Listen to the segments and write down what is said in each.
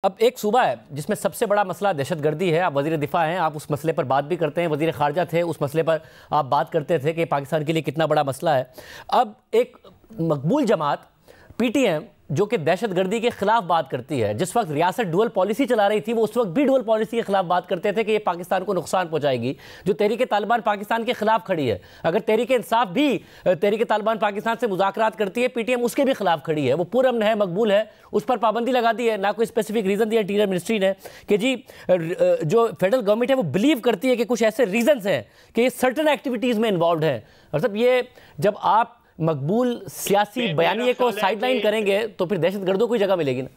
अब एक सूबा है जिसमें सबसे बड़ा मसला दहशतगर्दी है। आप वज़ीर दिफा हैं, आप उस मसले पर बात भी करते हैं, वज़ीर ख़ारजा थे, उस मसले पर आप बात करते थे कि पाकिस्तान के लिए कितना बड़ा मसला है। अब एक मकबूल जमात PTM जो कि दहशतगर्दी के खिलाफ बात करती है, जिस वक्त रियासत डुअल पॉलिसी चला रही थी वो उस वक्त भी डुअल पॉलिसी के खिलाफ बात करते थे कि ये पाकिस्तान को नुकसान पहुंचाएगी। जो तहरीक तालिबान पाकिस्तान के खिलाफ खड़ी है, अगर तहरीक इंसाफ भी तहरीक तालिबान पाकिस्तान से मुज़ाकरात करती है, PTM उसके भी खिलाफ खड़ी है। वो पुरअमन है, मकबूल है, उस पर पाबंदी लगा दी है। ना कोई स्पेसिफिक रीज़न दिया इंटीरियर मिनिस्ट्री ने कि जी जो फेडरल गवर्नमेंट है वो बिलीव करती है कि कुछ ऐसे रीजंस हैं कि ये सर्टन एक्टिविटीज़ में इन्वॉल्व हैं। मतलब ये जब आप मकबूल सियासी बयानिए को साइडलाइन करेंगे तो फिर दहशतगर्दों को जगह मिलेगी ना।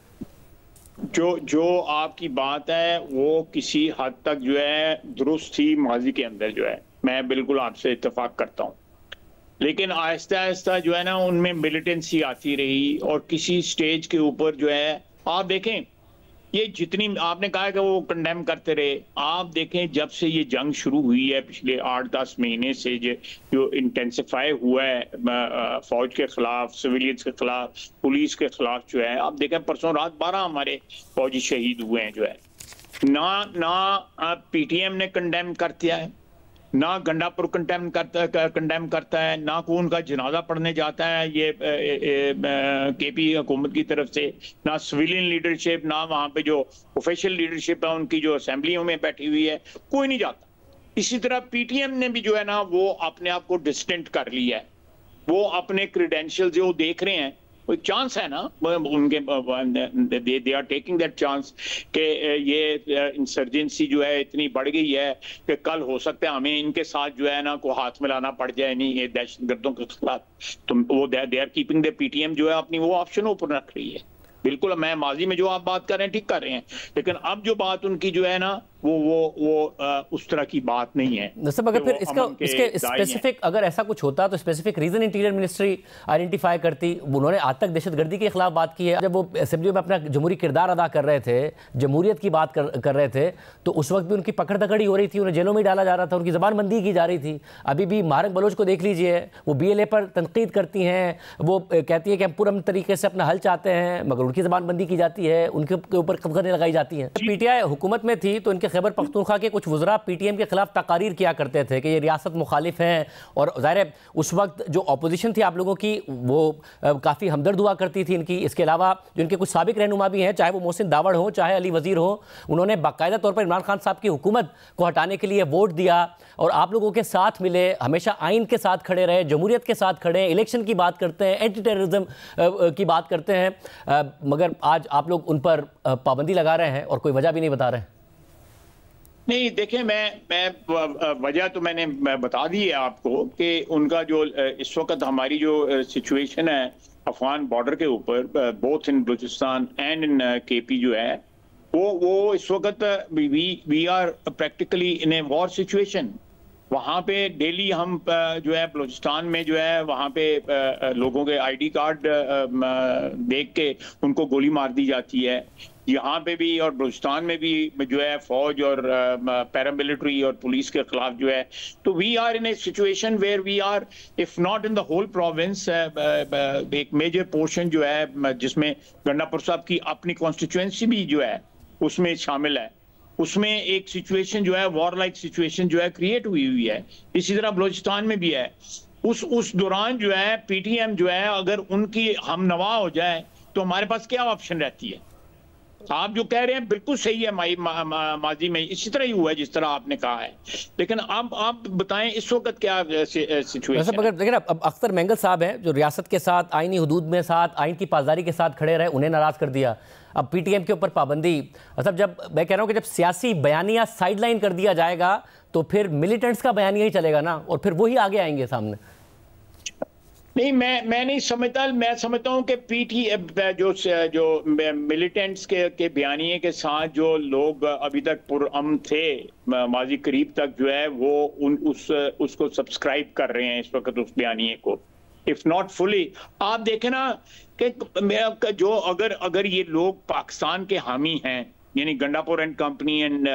जो आपकी बात है वो किसी हद तक जो है दुरुस्त थी माजी के अंदर, जो है मैं बिल्कुल आपसे इत्तेफाक करता हूँ, लेकिन आहिस्ता आहिस्ता जो है ना उनमें मिलिटेंसी आती रही और किसी स्टेज के ऊपर जो है आप देखें ये जितनी आपने कहा कि वो कंडेम करते रहे, आप देखें जब से ये जंग शुरू हुई है पिछले 8-10 महीने से जो इंटेंसिफाई हुआ है फौज के खिलाफ, सिविलियंस के खिलाफ, पुलिस के खिलाफ, जो है आप देखें परसों रात 12 हमारे फौजी शहीद हुए हैं। जो है ना PTM ने कंडेम कर दिया है, ना गंडापुर कंडेम करता है, ना को उनका जनाजा पढ़ने जाता है ये KP हुकूमत की तरफ से, ना सिविलियन लीडरशिप, ना वहां पे जो ऑफिशियल लीडरशिप है उनकी जो असेंबलियों में बैठी हुई है, कोई नहीं जाता। इसी तरह PTM ने भी जो है ना वो अपने आप को डिस्टेंट कर लिया है। वो अपने क्रेडेंशियल जो देख रहे हैं, कोई चांस है ना उनके, they are taking that chance कि ये इंसर्जेंसी जो है इतनी बढ़ गई है कि कल हो सकता है हमें इनके साथ जो है ना को हाथ मिलाना पड़ जाए, नहीं ये दहशतगर्दों के खिलाफ। तो वो they are keeping the PTM जो है अपनी वो ऑप्शन ओपन रख रही है। बिल्कुल, मैं माजी में जो आप बात कर रहे हैं ठीक कर रहे हैं, लेकिन अब जो बात उनकी जो है ना वो उस तरह की बात नहीं है। सब अगर फिर इसके स्पेसिफिक अगर ऐसा कुछ होता तो specific region interior ministry identify करती। उन्होंने आज तक दहशतगर्दी के खिलाफ बात की है। जब वो असेंबली में अपना जमहूरी किरदार अदा कर रहे थे, जमहूरियत की बात कर रहे थे, तो उस वक्त भी उनकी पकड़ दकड़ी हो रही थी, उन्हें जेलों में डाला जा रहा था, उनकी ज़बानबंदी की जा रही थी। अभी भी मारक बलोच को देख लीजिए, वो BLA पर तनकीद करती हैं, वो कहती है कि हम पुरअमन तरीके से अपना हल चाहते हैं, मगर उनकी ज़बानबंदी की जाती है, उनके ऊपर कब्ज़ें लगाई जाती हैं। PTI हुकूमत में थी तो इनके खैबर पख्तूनख्वा के कुछ वज़रा PTM के खिलाफ तकारीर किया करते थे कि ये रियासत मुखालिफ हैं, और ज़ाहिर है उस वक्त जो अपोजिशन थी आप लोगों की वो काफ़ी हमदर्द हुआ करती थी इनकी। इसके अलावा जो इनके कुछ साबिक रहनुमा भी हैं, चाहे वो मोहसिन दावड़ हो, चाहे अली वज़ीर हो, उन्होंने बाकायदा तौर पर इमरान खान साहब की हुकूमत को हटाने के लिए वोट दिया और आप लोगों के साथ मिले, हमेशा आइन के साथ खड़े रहे, जमहूरियत के साथ खड़े, इलेक्शन की बात करते हैं, एंटी टेररिज्म की बात करते हैं, मगर आज आप लोग उन पर पाबंदी लगा रहे हैं और कोई वजह भी नहीं बता रहे हैं। नहीं देखें, मैं वजह तो मैंने बता दी है आपको कि उनका जो इस वक्त हमारी जो सिचुएशन है अफगान बॉर्डर के ऊपर, both in Balochistan and in KP जो है वो इस वक्त we are practically in a war situation. वहाँ पे डेली हम जो है बलूचिस्तान में जो है वहाँ पे लोगों के ID कार्ड देख के उनको गोली मार दी जाती है। यहाँ पे भी और बलूचिस्तान में भी जो है फौज और पैरामिलिट्री और पुलिस के खिलाफ जो है, तो we are in a situation where we are if not in the whole province, एक मेजर पोर्शन जो है जिसमें गंडापुर साहब की अपनी कॉन्स्टिट्यूएंसी भी जो है उसमें शामिल है, उसमें एक सिचुएशन जो है वॉर लाइक सिचुएशन जो है क्रिएट हुई है। इसी तरह बलूचिस्तान में भी है। उस दौरान जो है PTM जो है अगर उनकी हम नवा हो जाए तो हमारे पास क्या ऑप्शन रहती है? आप जो कह रहे हैं बिल्कुल सही है, माजी में इसी तरह ही हुआ है जिस तरह आपने कहा है, लेकिन अब आप बताएं इस वक्त क्या सिचुएशन है? लेकिन अब अख्तर मेंगल साहब हैं जो रियासत के साथ आईनी हुदूद में साथ आइन की पासदारी के साथ खड़े रहे, उन्हें नाराज कर दिया। अब PTM के ऊपर पाबंदी, मतलब जब मैं कह रहा हूँ कि जब सियासी बयानिया साइडलाइन कर दिया जाएगा तो फिर मिलिटेंट्स का बयानिया ही चलेगा ना, और फिर वही आगे आएंगे सामने। नहीं, मैं नहीं समझता। मैं समझता हूँ कि जो मिलिटेंट्स के बयानिए के साथ जो लोग अभी तक पुरअमन थे माजी करीब तक जो है वो उसको सब्सक्राइब कर रहे हैं इस वक्त उस बयानिए को, इफ नॉट फुली। आप देखें ना कि जो अगर ये लोग पाकिस्तान के हामी हैं, यानी Gandapur and company and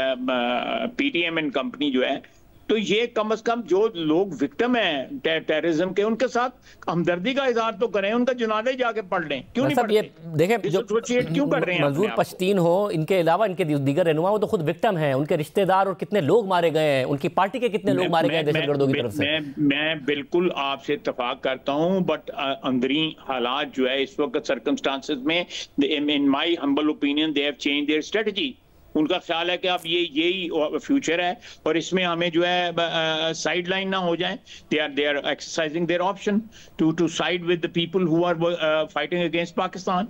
PTM and company जो है, तो ये कम से कम जो लोग विक्टिम हैं टेररिज्म के, उनके साथ हमदर्दी का इजहार तो करें, उनका जुनादे जाके पढ़ लें। क्यों नहीं पढ़ते? ये देखें, जो क्यों कर रहे हैं मंजूर पश्तीन हो, इनके अलावा इनके दीगर रहनुमा, वो तो खुद विक्टिम हैं, उनके रिश्तेदार और कितने लोग मारे गए हैं, उनकी पार्टी के कितने लोग मारे गए दहशतगर्दों की तरफ से। मैं बिल्कुल आपसे इत्तेफाक करता हूं, बट अंदरी हालात जो है इस वक्त सर्कमस्टांसेस में, in my humble opinion they have change their strategy. उनका ख्याल है कि अब यही फ्यूचर है और इसमें हमें जो है साइड लाइन ना हो जाए। They are exercising their option to side with the people who are fighting against Pakistan.